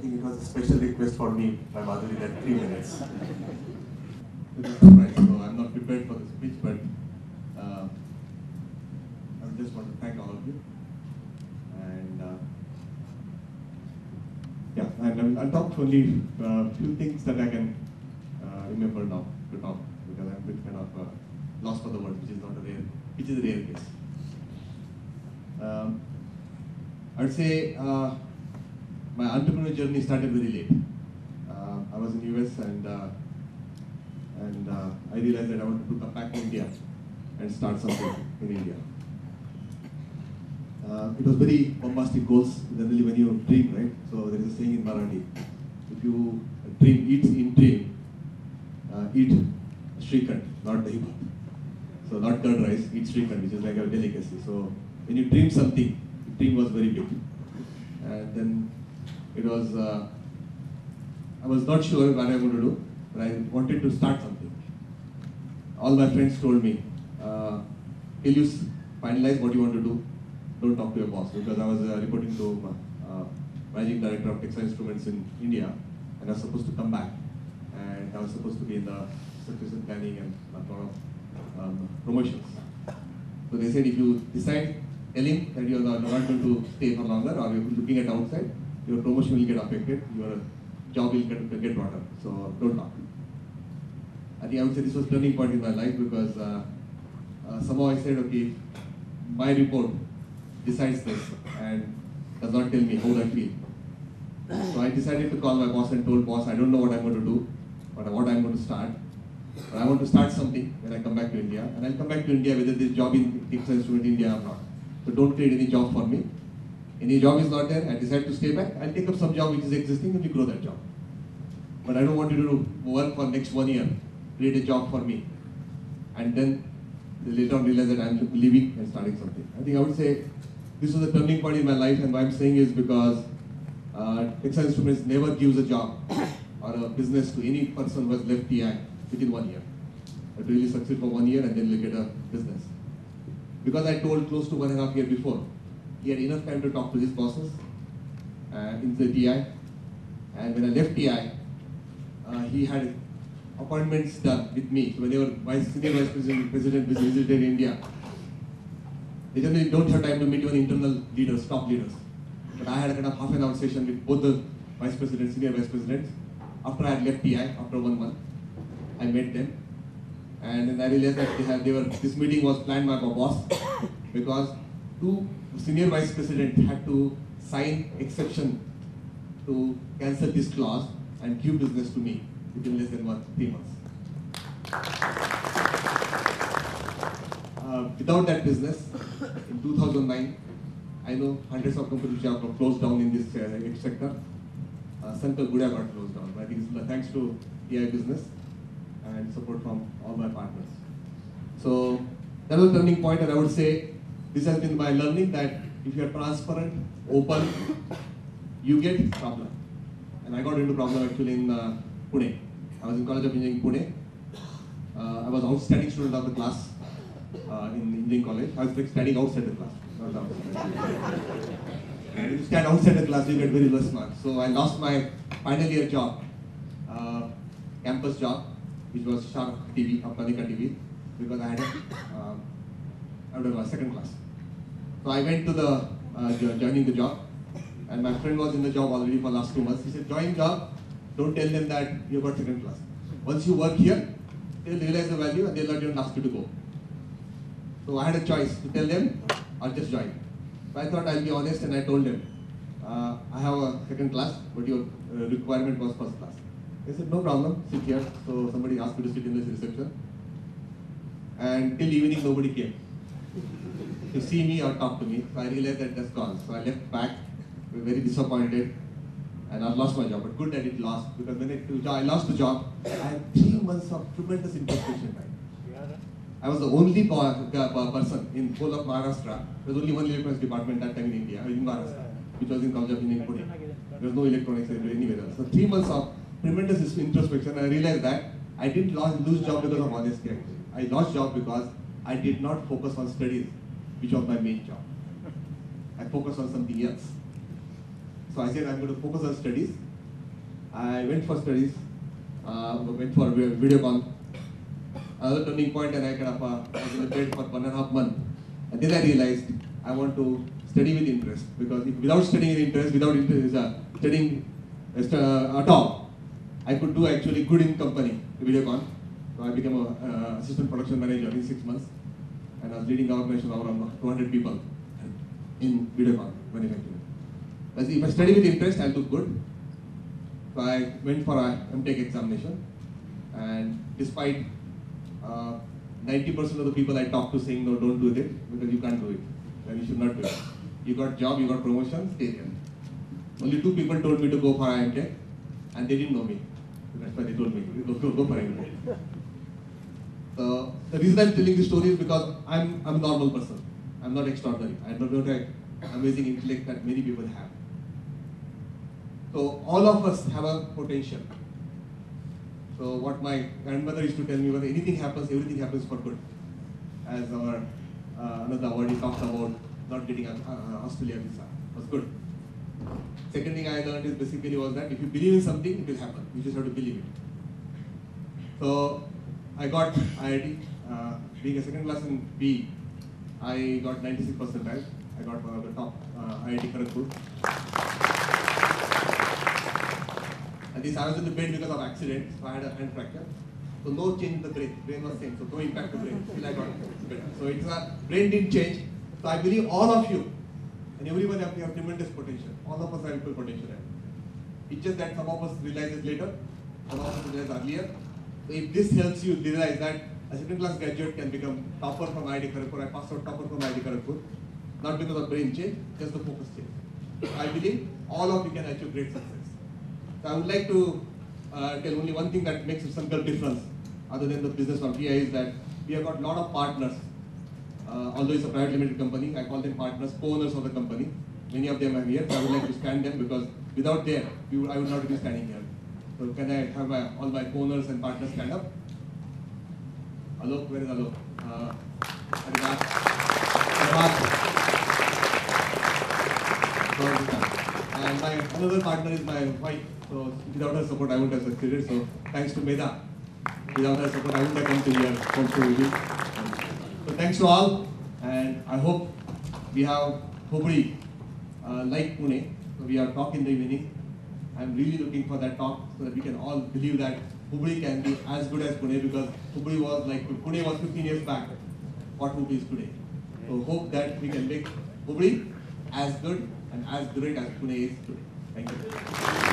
think it was a special request for me by Madhuri that 3 minutes. It's a surprise, so I'm not prepared for the speech, but I just want to thank all of you. And and I'll talk only a few things that I can remember now to talk, because I'm a bit kind of lost for the word, which is a rare case. I'd say my entrepreneurial journey started very late. I was in US and I realized that I wanted to come back to India and start something in India. It was very bombastic goals. Generally, when you dream, right? So there is a saying in Marathi: if you dream, eat Srikhand, not dahi bhat. So not curd rice, eat Srikhand, which is like a delicacy. So when you dream something, the dream was very big. And then it was, I was not sure what I was going to do, but I wanted to start something. All my friends told me, till you finalize what you want to do, don't talk to your boss, because I was reporting to managing director of textile instruments in India, and I was supposed to come back, and I was supposed to be in the succession planning and a lot of promotions. So they said, if you decide, tell him that you are not going to stay for longer, or you're looking at outside, your promotion will get affected, your job will get brought up. So don't talk. I think I would say this was a turning point in my life, because somehow I said, okay, my report decides this and does not tell me how I feel. So I decided to call my boss and told boss, I don't know what I'm going to do, but what I'm going to start. But I want to start something when I come back to India, and I'll come back to India whether this job in textile instrument in India or not. So don't create any job for me. Any job is not there, I decide to stay back, I'll take up some job which is existing and we grow that job. But I don't want you to work for next 1 year, create a job for me, and then later on realize that I'm leaving and starting something. I think I would say this was a turning point in my life, and why I'm saying is because textile instruments never gives a job or a business to any person who has left TiE within 1 year. I really succeed for 1 year and then look at a business. Because I told close to 1.5 years before, he had enough time to talk to his bosses in the TiE, and when I left TiE, he had appointments done with me. So whenever senior vice president visited India, they generally don't have time to meet even internal leaders, top leaders. But I had a kind of half an hour session with both the vice presidents, senior vice presidents. After I had left TiE, after 1 month, I met them. And then I realized that this meeting was planned by my boss, because 2 senior vice presidents had to sign exception to cancel this clause and give business to me within less than 3 months. Without that business, in 2009, I know hundreds of companies which have closed down in this sector. Sankal Guda got closed down. I think it's thanks to TiE business and support from all my partners. So that was a turning point, and I would say this has been my learning, that if you are transparent, open, you get problem. And I got into problem actually in Pune. I was in College of Engineering Pune. I was outstanding student of the class in engineering college. I was like standing outside the class, not outside. If you stand outside the class, you get very less marks. So I lost my final year job, campus job, which was Shark TV, Apnanika TV, because I had a second class. So I went to the joining the job, and my friend was in the job already for last 2 months. He said, join job, don't tell them that you got second class. Once you work here, they'll realize the value and they'll not even ask you to go. So I had a choice to tell them or just join. So I thought I'll be honest, and I told them, I have a second class, but your requirement was first class. They said, no problem, sit here. So somebody asked me to sit in this reception. And till evening, nobody came to see me or talk to me. So I realized that that's gone. So I left back, very disappointed, and I lost my job. But good that it lost, because when I lost the job, I had 3 months of tremendous introspection time. I was the only person in whole of Maharashtra. There was only one electronics department that time in India, in Maharashtra, which was in College of Engineering Pune. There was no electronics anywhere else. So 3 months of tremendous introspection. I realized that I didn't lose job because of honesty actually. I lost job because I did not focus on studies, which was my main job. I focused on something else. So I said I'm going to focus on studies. I went for studies, went for videocon. Another turning point, and I kind of was in the bed for 1.5 months. And then I realized I want to study with interest, because without studying with interest, studying at all, I could do actually good in company, videocon. So I became an assistant production manager in 6 months, and I was leading the organization of around 200 people in videocon manufacturing. But if I study with interest, I'll do good. So I went for a MTech examination, and despite 90% of the people I talked to saying, no, don't do it, because you can't do it, and you should not do it. You got job, you got promotion, stay there. Only 2 people told me to go for MTech, and they didn't know me. That's why they told me, go for MTech. So the reason I'm telling this story is because I'm a normal person. I'm not extraordinary. I don't have an amazing intellect that many people have. So all of us have a potential. So what my grandmother used to tell me was, anything happens, everything happens for good. As our another awardee talked about not getting an Australia visa. Was good. Second thing I learned is basically was that if you believe in something, it will happen. You just have to believe it. So I got IIT. Being a second class in B, I got 96 percentile. I got one of the top IIT Kharagpur. And this I was in the bed because of accident, so I had a hand fracture. So no change in the brain. Brain was same, so no impact to brain. Still I got better. So it's brain didn't change. So I believe all of you and everyone have tremendous potential. All of us have equal potential. It's just that some of us realize it later, some of us realize earlier. So if this helps you realize that a second class graduate can become topper from IIT Kharagpur, I passed out topper from IIT Kharagpur, not because of brain change, just the focus change. I believe all of you can achieve great success. So I would like to tell only one thing that makes some difference, other than the business of TiE, is that we have got a lot of partners. Although it's a private limited company, I call them partners, co-owners of the company. Many of them are here, so I would like to stand them, because without them, I would not be standing here. So can I have all my co-owners and partners stand up? Alok, where is Alok? And my another partner is my wife. So without her support, I wouldn't have succeeded. So thanks to Meda. Without her support, I wouldn't have come to here. So thanks to all, and I hope we have Hubli like Pune. So we have talk in the evening. I'm really looking for that talk so that we can all believe that Hubli can be as good as Pune, because Hubli was like, Pune was 15 years back, what Hubli is today. So hope that we can make Hubli as good and as great as Pune is today. Thank you.